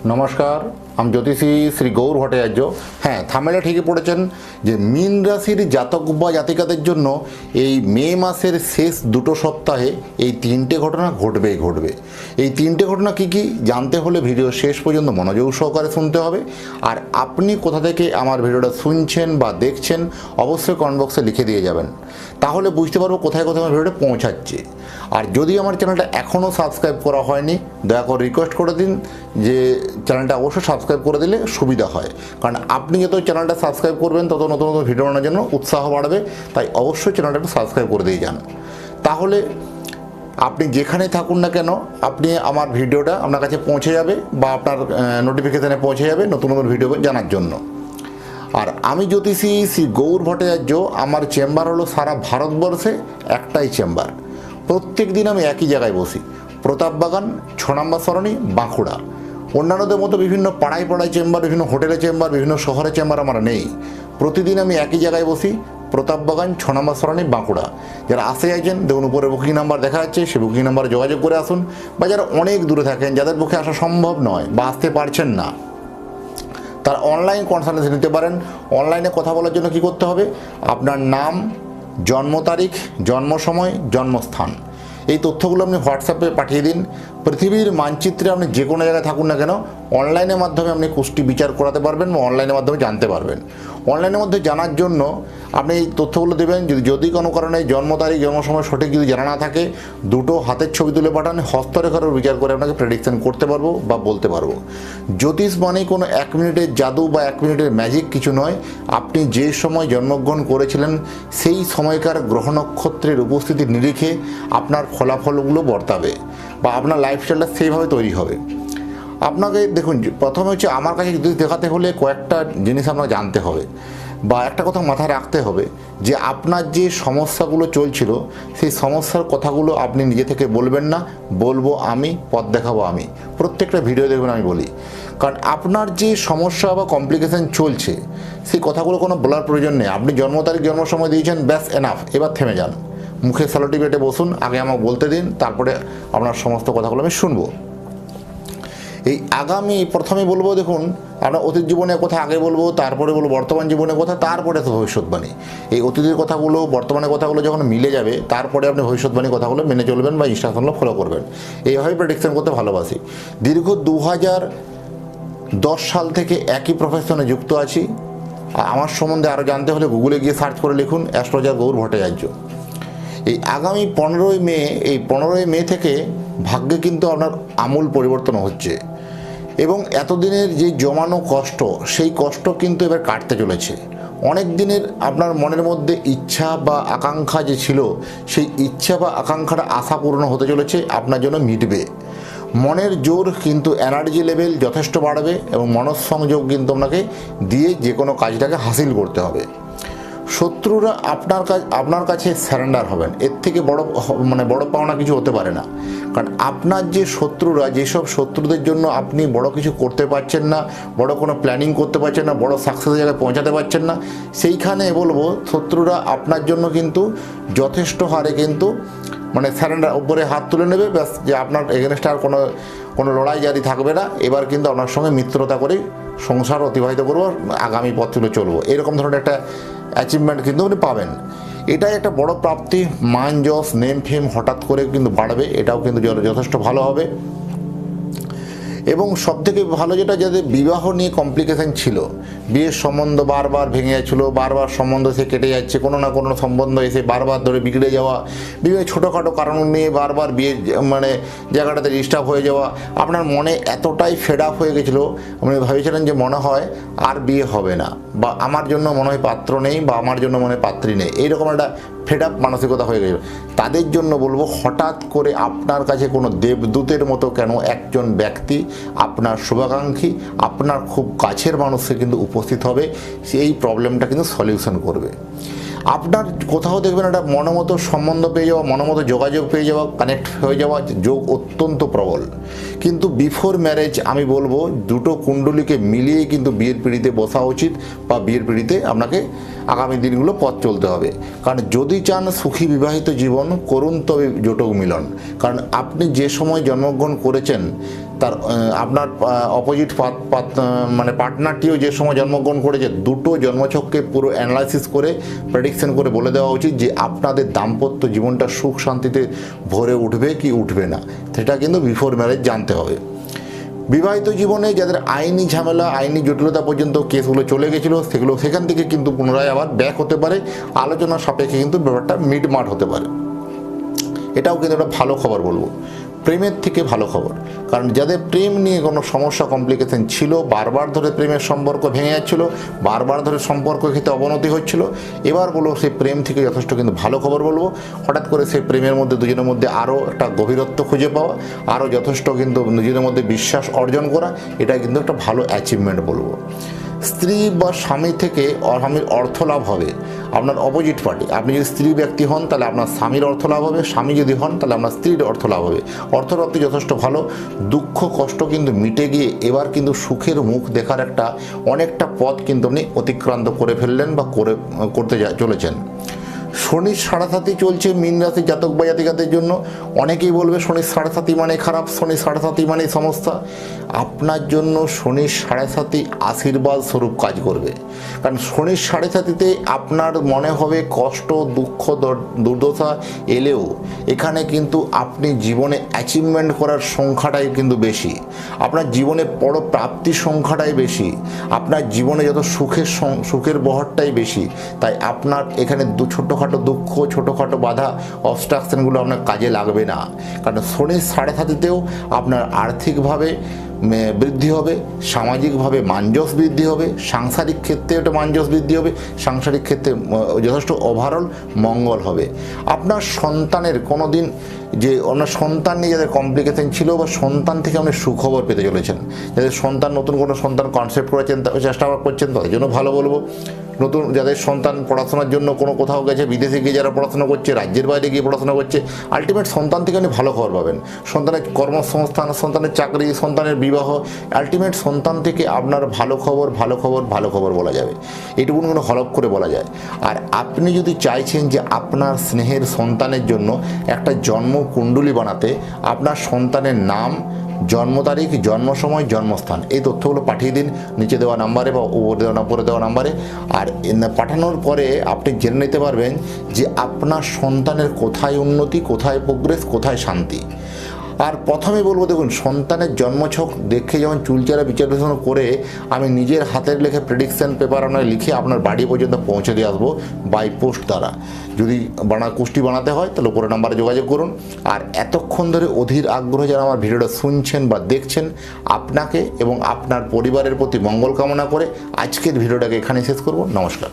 নমস্কার, আমি জ্যোতিষী শ্রী গৌর ভট্টাচার্য। হ্যাঁ, থামেলে ঠিকই পড়েছেন যে মীন রাশির জাতক বা জাতিকাদের জন্য এই মে মাসের শেষ দুটো সপ্তাহে এই তিনটে ঘটনা ঘটবে। এই তিনটে ঘটনা কি কি জানতে হলে ভিডিও শেষ পর্যন্ত মনোযোগ সহকারে শুনতে হবে। আর আপনি কোথা থেকে আমার ভিডিওটা শুনছেন বা দেখছেন অবশ্যই কমেন্ট বক্সে লিখে দিয়ে যাবেন, তাহলে বুঝতে পারবো কোথায় কোথায় আমার ভিডিওটা পৌঁছাচ্ছে। আর যদি আমার চ্যানেলটা এখনও সাবস্ক্রাইব করা হয়নি, দয়া করে রিকোয়েস্ট করে দিন যে চ্যানেলটা অবশ্যই সাবস্ক্রাইব করে দিলে সুবিধা হয়, কারণ আপনি যত চ্যানেলটা সাবস্ক্রাইব করবেন তত নতুন নতুন ভিডিও বানানোর জন্য উৎসাহ বাড়বে। তাই অবশ্যই চ্যানেলটা একটু সাবস্ক্রাইব করে দিয়ে যান, তাহলে আপনি যেখানেই থাকুন না কেন আপনি আমার ভিডিওটা আপনার কাছে পৌঁছে যাবে বা আপনার নোটিফিকেশানে পৌঁছে যাবে নতুন নতুন ভিডিও জানার জন্য। আর আমি জ্যোতিষী শ্রী গৌর ভট্টাচার্য, আমার চেম্বার হলো সারা ভারতবর্ষে একটাই চেম্বার। প্রত্যেক দিন আমি একই জায়গায় বসি, প্রতাপবাগান 6 নম্বর সরণি, বাঁকুড়া। অন্যান্যদের মতো বিভিন্ন পাড়ায় চেম্বার, বিভিন্ন হোটেলে চেম্বার, বিভিন্ন শহরে চেম্বার আমার নেই। প্রতিদিন আমি একই জায়গায় বসি, প্রতাপবাগান 6 নম্বর সরণি, বাঁকুড়া। যারা আসতে চাইছেন দেখুন উপরে বুকিং নাম্বার দেখা যাচ্ছে, সেই বুকিং নাম্বারে যোগাযোগ করে আসুন। বা যারা অনেক দূরে থাকেন, যাদের পক্ষে আসা সম্ভব নয় বা আসতে পারছেন না, তারা অনলাইন কনসালটেন্সি নিতে পারেন। অনলাইনে কথা বলার জন্য কি করতে হবে? আপনার নাম, জন্ম তারিখ, জন্ম সময়, জন্মস্থান, এই তথ্যগুলো আপনি হোয়াটসঅ্যাপে পাঠিয়ে দিন। পৃথিবীর মানচিত্রে আপনি যে কোনো জায়গায় থাকুন না কেন, অনলাইনের মাধ্যমে আপনি কুষ্টি বিচার করাতে পারবেন বা অনলাইনের মাধ্যমে জানতে পারবেন। অনলাইনের মধ্যে জানার জন্য আপনি এই তথ্যগুলো দেবেন। যদি কোনো কারণে জন্ম তারিখ, জন্ম সময় সঠিক যদি জানা না থাকে, দুটো হাতের ছবি তুলে পাঠান, হস্তরেখারও বিচার করে আপনাকে প্রেডিকশন করতে পারবো বা বলতে পারবো। জ্যোতিষ মানেই কোনো 1 মিনিটের জাদু বা 1 মিনিটের ম্যাজিক কিছু নয়। আপনি যে সময় জন্মগ্রহণ করেছিলেন সেই সময়কার গ্রহ নক্ষত্রের উপস্থিতির নিরিখে আপনার ফলাফলগুলো বর্তাবে বা আপনার লাইফস্টাইলটা সেইভাবে তৈরি হবে। আপনাকে দেখুন, প্রথমে হচ্ছে আমার কাছে যদি দেখাতে হলে কয়েকটা জিনিস আপনাকে জানতে হবে বা একটা কথা মাথায় রাখতে হবে যে আপনার যে সমস্যাগুলো চলছিল সেই সমস্যার কথাগুলো আপনি নিজে থেকে বলবেন না, বলবো আমি, পথ দেখাবো আমি। প্রত্যেকটা ভিডিও দেখবেন আমি বলি, কারণ আপনার যে সমস্যা বা কমপ্লিকেশান চলছে সেই কথাগুলো কোনো বলার প্রয়োজন নেই। আপনি জন্ম তারিখ, জন্ম সময় দিয়েছেন, ব্যাস এনাফ, এবার থেমে যান, মুখে স্যালোটি বেটে বসুন, আগে আমাকে বলতে দিন, তারপরে আপনার সমস্ত কথাগুলো আমি শুনবো। এই আগামী প্রথমে বলবো, দেখুন আমরা অতীত জীবনের কথা আগে বলবো, তারপরে বলবো বর্তমান জীবনের কথা, তারপরে তো ভবিষ্যৎবাণী। এই অতীতের কথাগুলো বর্তমানের কথাগুলো যখন মিলে যাবে, তারপরে আপনি ভবিষ্যৎবাণীর কথাগুলো মেনে চলবেন বা ইনস্ট্রাকশনগুলো ফলো করবেন। এইভাবেই প্রেডিকশন করতে ভালোবাসি। দীর্ঘ 2010 সাল থেকে একই প্রফেশনে যুক্ত আছি। আমার সম্বন্ধে আরও জানতে হলে গুগলে গিয়ে সার্চ করে লিখুন অ্যাস্ট্রোলজার গৌর ভট্টাচার্য। এই আগামী 15ই মে থেকে ভাগ্যে কিন্তু আপনার আমূল পরিবর্তন হচ্ছে এবং এতদিনের যে জমানো কষ্ট, সেই কষ্ট কিন্তু এবার কাটতে চলেছে। অনেক দিনের আপনার মনের মধ্যে ইচ্ছা বা আকাঙ্ক্ষা যে ছিল, সেই ইচ্ছা বা আকাঙ্ক্ষাটা আশা পূর্ণ হতে চলেছে, আপনার জন্য মিটবে। মনের জোর কিন্তু এনার্জি লেভেল যথেষ্ট বাড়বে এবং মনঃসংযোগ কিন্তু আপনাকে দিয়ে যে কোনো কাজটাকে হাসিল করতে হবে। শত্রুরা আপনার কাছে স্যারেন্ডার হবেন, এর থেকে বড় পাওনা কিছু হতে পারে না। কারণ আপনার যে শত্রুরা, যেসব শত্রুদের জন্য আপনি বড় কিছু করতে পারছেন না, বড় কোনো প্ল্যানিং করতে পারছেন না, বড় সাকসেসের জায়গায় পৌঁছাতে পারছেন না, সেইখানে বলবো শত্রুরা আপনার জন্য কিন্তু যথেষ্ট হারে কিন্তু স্যারেন্ডার, উপরে হাত তুলে নেবে, ব্যাস, যে আপনার এগেনস্টে আর কোনো লড়াই জারি থাকবে না। এবার কিন্তু আপনার সঙ্গে মিত্রতা করে সংসার অতিবাহিত করবো, আগামী পথগুলো চলবো, এরকম ধরনের একটা অ্যাচিভমেন্ট কিন্তু আপনি পাবেন। এটাই একটা বড় প্রাপ্তি। মান যশ, নেম ফেম হঠাৎ করে কিন্তু বাড়বে, এটাও কিন্তু যথেষ্ট ভালো হবে। এবং সবথেকে ভালো যেটা, যাদের বিবাহ নিয়ে কমপ্লিকেশান ছিল, বিয়ের সম্বন্ধ বারবার ভেঙে যাচ্ছিলো, বারবার সম্বন্ধ সে কেটে যাচ্ছে, কোনো না কোনো সম্বন্ধ এসে বারবার ধরে বিগড়ে যাওয়া, বিভিন্ন ছোটোখাটো কারণ নিয়ে বারবার বিয়ে জায়গাটাতে ডিস্টার্ব হয়ে যাওয়া, আপনার মনে এতটাই ফেড আপ হয়ে গেছিলো, আপনি ভেবেছিলেন যে মনে হয় আর বিয়ে হবে না, বা আমার জন্য মনে হয় পাত্র নেই, বা আমার জন্য মনে হয় পাত্রী নেই, এইরকম একটা ফেড আপ মানসিকতা হয়ে গেছিল। তাদের জন্য বলবো, হঠাৎ করে আপনার কাছে কোনো দেবদূতের মতো কেন একজন ব্যক্তি, আপনার শুভাকাঙ্ক্ষী, আপনার খুব কাছের মানুষকে কিন্তু উপস্থিত হবে, সেই প্রবলেমটা কিন্তু সলিউশন করবে। আপনার কোথাও দেখবেন একটা মনোমতো সম্বন্ধ পেয়ে যাওয়া, মনোমতো যোগাযোগ পেয়ে যাওয়া, কানেক্ট হয়ে যাওয়া যোগ অত্যন্ত প্রবল। কিন্তু বিফোর ম্যারেজ আমি বলবো দুটো কুণ্ডলীকে মিলিয়ে কিন্তু বিয়ের পিঁড়িতে বসা উচিত, বা বিয়ের পিঁড়িতে আপনাকে আগামী দিনগুলো পথ চলতে হবে। কারণ যদি চান সুখী বিবাহিত জীবন, করুন তবে জটক মিলন। কারণ আপনি যে সময় জন্মগ্রহণ করেছেন তার আপনার অপোজিট মানে পার্টনারটিও যে সময় জন্মগ্রহণ করেছে, দুটো জন্মছককে পুরো অ্যানালাইসিস করে প্রেডিকশন করে বলে দেওয়া উচিত যে আপনাদের দাম্পত্য জীবনটা সুখ শান্তিতে ভরে উঠবে কি উঠবে না, সেটা কিন্তু বিফোর ম্যারেজ জানতে হবে। বিবাহিত জীবনে যাদের আইনি ঝামেলা, আইনি জটিলতা পর্যন্ত কেসগুলো চলে গেছিলো, সেখান থেকে কিন্তু পুনরায় আবার ব্যাক হতে পারে, আলোচনা সাপেক্ষে কিন্তু ব্যাপারটা মিটমাট হতে পারে। এটাও কিন্তু একটা ভালো খবর বলবো, প্রেমের থেকে ভালো খবর। কারণ যাদের প্রেম নিয়ে কোনো সমস্যা কমপ্লিকেশন ছিল, বারবার ধরে প্রেমের সম্পর্ক ভেঙে যাচ্ছিলো, বারবার ধরে সম্পর্ক ক্ষেত্রে অবনতি হচ্ছিল, এবার বলবো সেই প্রেম থেকে যথেষ্ট কিন্তু ভালো খবর বলবো। হঠাৎ করে সেই প্রেমের মধ্যে দুজনের মধ্যে আরও একটা গভীরত্ব খুঁজে পাওয়া, আরও যথেষ্ট কিন্তু নিজেদের মধ্যে বিশ্বাস অর্জন করা, এটা কিন্তু একটা ভালো অ্যাচিভমেন্ট বলবো। স্ত্রী বা স্বামী থেকে স্বামীর অর্থ লাভ হবে, আপনার অপোজিট পার্টি। আপনি যদি স্ত্রী ব্যক্তি হন তাহলে আপনার স্বামীর অর্থ লাভ হবে, স্বামী যদি হন তাহলে আপনার স্ত্রীর অর্থ লাভ হবে। অর্থপ্রাপ্তি যথেষ্ট ভালো, দুঃখ কষ্ট কিন্তু মিটে গিয়ে এবার কিন্তু সুখের মুখ দেখার অনেকটা পথ কিন্তু আপনি অতিক্রান্ত করে ফেললেন বা করতে চলেছেন। শনির সাড়ে চলছে মীন রাশি জাতক বা জাতিকাদের জন্য। অনেকেই বলবে শনির সাড়ে মানে খারাপ, শনির সাড়ে মানে সমস্যা। আপনার জন্য শনির সাড়ে আশীর্বাদ স্বরূপ কাজ করবে। কারণ শনির সাড়ে আপনার মনে হবে কষ্ট দুঃখ দুর্দশা এলেও এখানে কিন্তু আপনি জীবনে অ্যাচিভমেন্ট করার সংখ্যাটাই কিন্তু বেশি, আপনার জীবনে বড় প্রাপ্তির সংখ্যাটাই বেশি, আপনার জীবনে যত সুখের বহরটাই বেশি। তাই আপনার এখানে ছোটোখাটো দুঃখ, ছোটোখাটো বাধা, অবস্ট্রাকশনগুলো আপনার কাজে লাগবে না। কারণ শনির সাড়ে আপনার আর্থিকভাবে বৃদ্ধি হবে, সামাজিকভাবে মানজস বৃদ্ধি হবে, সাংসারিক ক্ষেত্রে একটা মানজস বৃদ্ধি হবে, সাংসারিক ক্ষেত্রে যথেষ্ট ওভারঅল মঙ্গল হবে। আপনার সন্তানের কোনো দিন যে আপনার সন্তান নিয়ে যাদের কমপ্লিকেশন ছিল বা সন্তান থেকে আপনি সুখবর পেতে চলেছেন, যাদের সন্তান নতুন কোনো সন্তান কনসেপ্ট করেছেন, চেষ্টা করছেন, তাদের জন্য ভালো বলবো। নতুন যাদের সন্তান পড়াশোনার জন্য কোথাও গেছে, বিদেশে গিয়ে যারা পড়াশোনা করছে, রাজ্যের বাইরে গিয়ে পড়াশোনা করছে, আলটিমেট সন্তান থেকে আপনি ভালো খবর পাবেন। সন্তানের কর্মসংস্থান, সন্তানের চাকরি, সন্তানের বিবাহ, আলটিমেট সন্তান থেকে আপনার ভালো খবর বলা যাবে। এটুকুন কোনো হলপ করে বলা যায়। আর আপনি যদি চাইছেন যে আপনার স্নেহের সন্তানের জন্য একটা জন্মকুণ্ডলী বানাতে, আপনার সন্তানের নাম, জন্ম তারিখ, জন্ম সময়, জন্মস্থান, এই তথ্যগুলো পাঠিয়ে দিন নিচে দেওয়া নাম্বারে বা উপরে দেওয়া নাম্বারে। আর পাঠানোর পরে আপনি জেনে নিতে পারবেন যে আপনার সন্তানের কোথায় উন্নতি, কোথায় প্রোগ্রেস, কোথায় শান্তি। আর প্রথমে বলবো, দেখুন সন্তানের জন্মছক দেখে যেমন চুলচেরা বিচার বিশ্লেষণ করে আমি নিজের হাতের লেখে প্রেডিকশন পেপার আপনার লিখে আপনার বাড়ি পর্যন্ত পৌঁছে দিয়ে আসবো বাই পোস্ট দ্বারা। যদি কুষ্টি বানাতে হয় তাহলে উপরে নাম্বারে যোগাযোগ করুন। আর এতক্ষণ ধরে অধীর আগ্রহ যারা আমার ভিডিওটা শুনছেন বা দেখছেন, আপনাকে এবং আপনার পরিবারের প্রতি মঙ্গল কামনা করে আজকের ভিডিওটাকে এখানে শেষ করব। নমস্কার।